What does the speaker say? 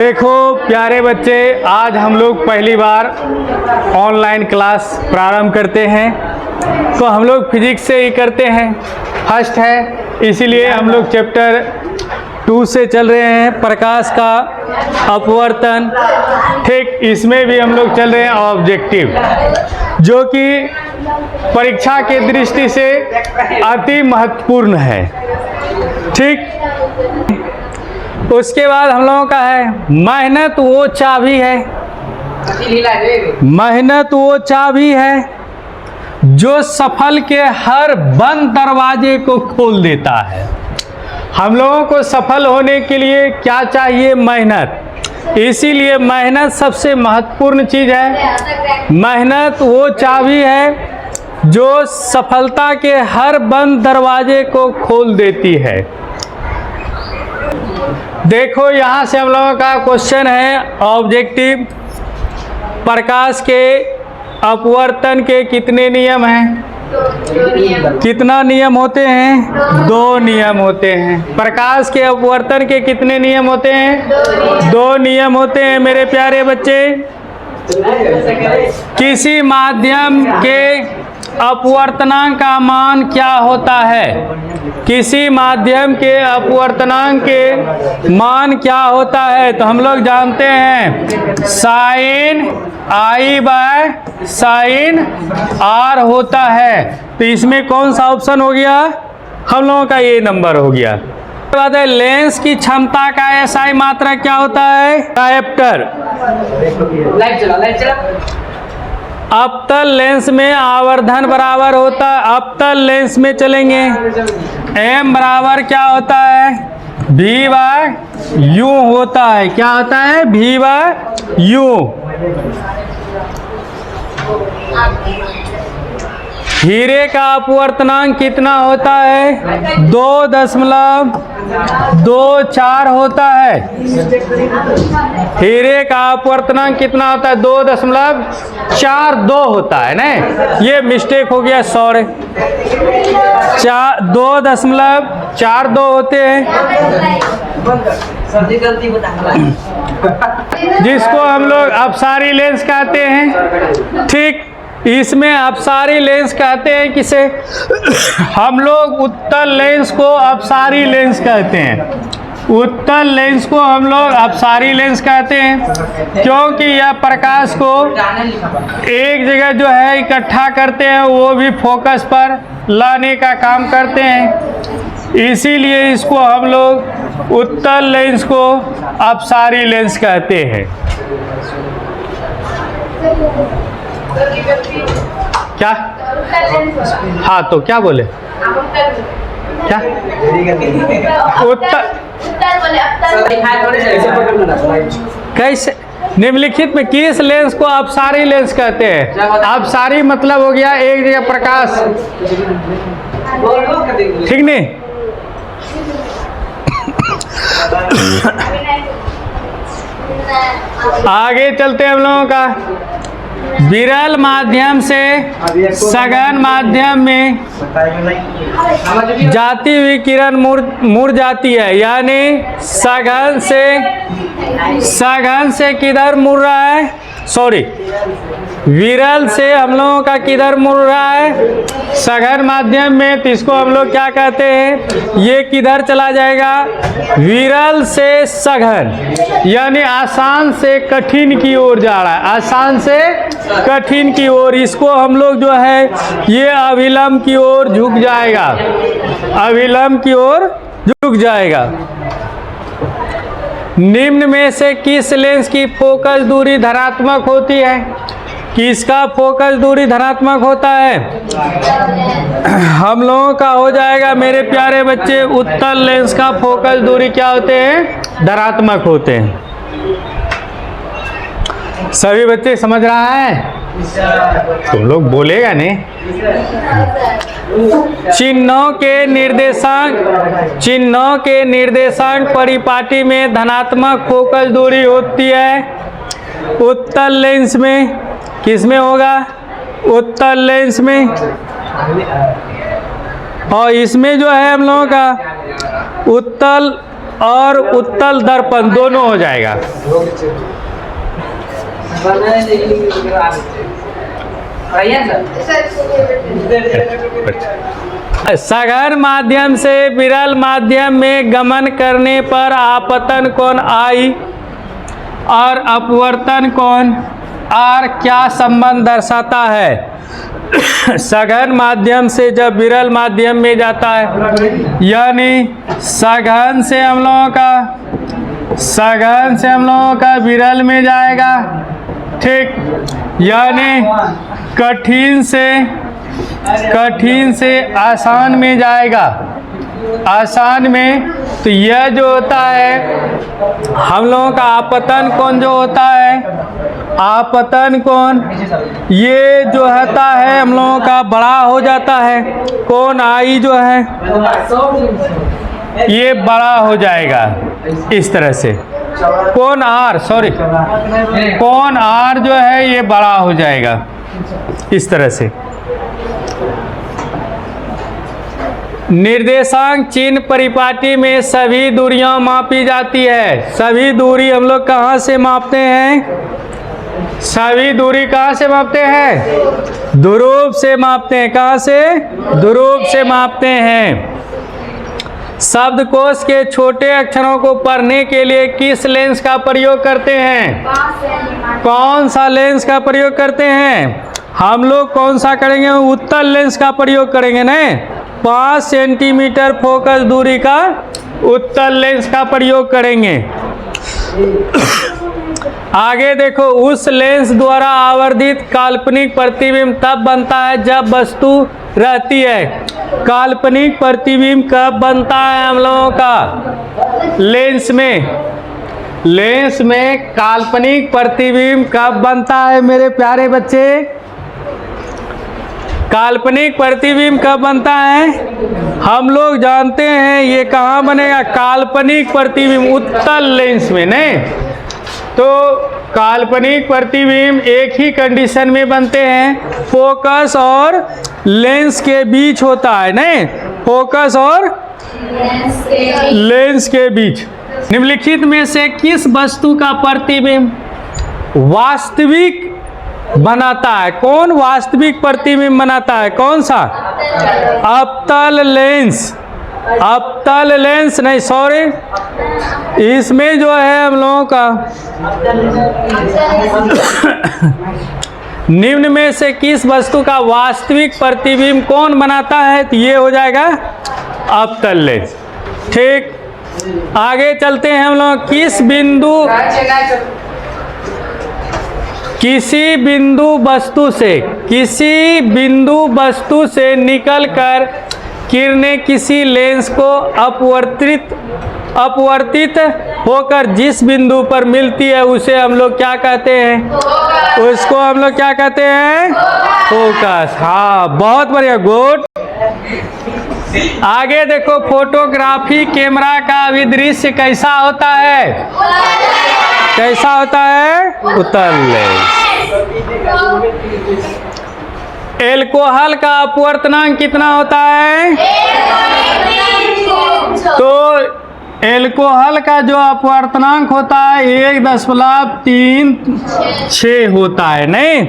देखो प्यारे बच्चे, आज हम लोग पहली बार ऑनलाइन क्लास प्रारंभ करते हैं। तो हम लोग फिजिक्स से ही करते हैं, फर्स्ट है, इसीलिए हम लोग चैप्टर 2 से चल रहे हैं, प्रकाश का अपवर्तन। ठीक, इसमें भी हम लोग चल रहे हैं ऑब्जेक्टिव, जो कि परीक्षा के दृष्टि से अति महत्वपूर्ण है। ठीक, उसके बाद हम लोगों का है मेहनत वो चाबी है। मेहनत वो चाबी है जो सफल के हर बंद दरवाजे को खोल देता है। हम लोगों को सफल होने के लिए क्या चाहिए? मेहनत। इसीलिए मेहनत सबसे महत्वपूर्ण चीज़ है। मेहनत वो चाबी है जो सफलता के हर बंद दरवाजे को खोल देती है। देखो यहाँ से हम लोगों का क्वेश्चन है ऑब्जेक्टिव, प्रकाश के अपवर्तन के कितने नियम हैं? कितना नियम होते हैं? 2 नियम होते हैं। प्रकाश के अपवर्तन के कितने नियम होते हैं? 2 नियम होते हैं मेरे प्यारे बच्चे। किसी माध्यम के अपवर्तनांक का मान क्या होता है? किसी माध्यम के अपवर्तनांक के मान क्या होता है? तो हम लोग जानते हैं sine I by sine R होता है। तो इसमें कौन सा ऑप्शन हो गया? हम लोगों का ये नंबर हो गया। बात है, लेंस की क्षमता का SI मात्रक क्या होता है? डायप्टर। अवतल लेंस में आवर्धन बराबर होता है, अवतल लेंस में चलेंगे, M बराबर क्या होता है? V बाय U होता है। क्या होता है? V by U। हीरे का अपवर्तनांक कितना होता है? 2.24 होता है। हीरे का अपवर्तनांक कितना होता है? 2.42 होता है ना। ये मिस्टेक हो गया, सॉरी। 2.42 होते हैं, जिसको हम लोग अपसारी लेंस कहते हैं। ठीक, इसमें अपसारी लेंस कहते हैं किसे? हम लोग उत्तल लेंस को अपसारी लेंस कहते हैं। उत्तल लेंस को हम लोग अपसारी लेंस कहते हैं, क्योंकि यह प्रकाश को एक जगह जो है इकट्ठा करते हैं, वो भी फोकस पर लाने का काम करते हैं। इसीलिए इसको हम लोग उत्तल लेंस को अपसारी लेंस कहते हैं। क्या? हाँ, तो क्या बोले? क्या? उत्तर कैसे? निम्नलिखित में किस लेंस को अपसारी लेंस कहते हैं? अपसारी मतलब हो गया एक जगह प्रकाश। ठीक नहीं? आगे चलते हैं हम लोगों का। विरल माध्यम से सघन माध्यम में जाती हुई किरण मुड़ जाती है, यानी सघन से किधर मुड़ रहा है? सॉरी, विरल से हम लोगों का किधर मुड़ रहा है? सघन माध्यम में। तो इसको हम लोग क्या कहते हैं? ये किधर चला जाएगा? विरल से सघन, यानी आसान से कठिन की ओर जा रहा है, आसान से कठिन की ओर। इसको हम लोग जो है ये अभिलंब की ओर झुक जाएगा, अभिलंब की ओर झुक जाएगा। निम्न में से किस लेंस की फोकस दूरी धनात्मक होती है? किसका फोकस दूरी धनात्मक होता है? हम लोगों का हो जाएगा मेरे प्यारे बच्चे, उत्तल लेंस का फोकस दूरी क्या होते हैं? धनात्मक होते हैं। सभी बच्चे समझ रहा है? तुम लोग बोलेगा नहीं। चिन्हों के निर्देशांक परिपाटी में धनात्मक फोकस दूरी होती है उत्तल लेंस में। किसमें होगा? उत्तल लेंस में। और इसमें जो है हम लोगों का उत्तल और उत्तल दर्पण दोनों हो जाएगा। सघन माध्यम से विरल माध्यम में गमन करने पर आपतन कोण I और अपवर्तन कोण R क्या संबंध दर्शाता है? सघन माध्यम से जब विरल माध्यम में जाता है, यानी सघन से हम लोगों का विरल में जाएगा, ठीक, यानी कठिन से आसान में जाएगा, आसान में। तो यह जो होता है हम लोगों का आपतन कोण जो होता है, आपतन कोण ये जो होता है हम लोगों का बड़ा हो जाता है। कोण I जो है ये बड़ा हो जाएगा इस तरह से। कोण R जो है ये बड़ा हो जाएगा इस तरह से। निर्देशांक चिन्ह परिपाटी में सभी दूरियां मापी जाती है। सभी दूरी हम लोग कहाँ से मापते हैं? सभी दूरी कहाँ से मापते हैं? ध्रुव से मापते हैं। कहाँ से? ध्रुव से मापते हैं। शब्दकोश के छोटे अक्षरों को पढ़ने के लिए किस लेंस का प्रयोग करते हैं? कौन सा लेंस का प्रयोग करते हैं? हम लोग कौन सा करेंगे? उत्तल लेंस का प्रयोग करेंगे ना। 5 सेंटीमीटर फोकस दूरी का उत्तल लेंस का प्रयोग करेंगे। आगे देखो, उस लेंस द्वारा आवर्धित काल्पनिक प्रतिबिंब तब बनता है जब वस्तु रहती है। काल्पनिक प्रतिबिंब कब बनता है हम लोगों का? लेंस में काल्पनिक प्रतिबिंब कब बनता है मेरे प्यारे बच्चे? काल्पनिक प्रतिबिंब कब बनता है? हम लोग जानते हैं ये कहाँ बनेगा? काल्पनिक प्रतिबिंब उत्तल लेंस में, नहीं? तो काल्पनिक प्रतिबिंब एक ही कंडीशन में बनते हैं, फोकस और लेंस के बीच होता है, नहीं? फोकस और लेंस के बीच। निम्नलिखित में से किस वस्तु का प्रतिबिंब वास्तविक बनाता है? कौन वास्तविक प्रतिबिंब बनाता है? कौन सा? अवतल लेंस। अवतल लेंस नहीं, सॉरी, इसमें जो है हम लोगों का निम्न में से किस वस्तु का वास्तविक प्रतिबिंब कौन बनाता है? तो ये हो जाएगा अवतल लेंस। ठीक, आगे चलते हैं हम लोग। किसी बिंदु वस्तु से निकलकर किरणें किसी लेंस को अपवर्तित होकर जिस बिंदु पर मिलती है उसे हम लोग क्या कहते हैं? उसको हम लोग क्या कहते हैं? फोकस। हाँ, बहुत बढ़िया, गुड। आगे देखो, फोटोग्राफी कैमरा का अभिदृश्य कैसा होता है? कैसा होता है? उत्तल लेंस। एल्कोहल का अपवर्तनांक कितना होता है? तो एल्कोहल का जो अपवर्तनांक होता है 1.36 होता है, नहीं?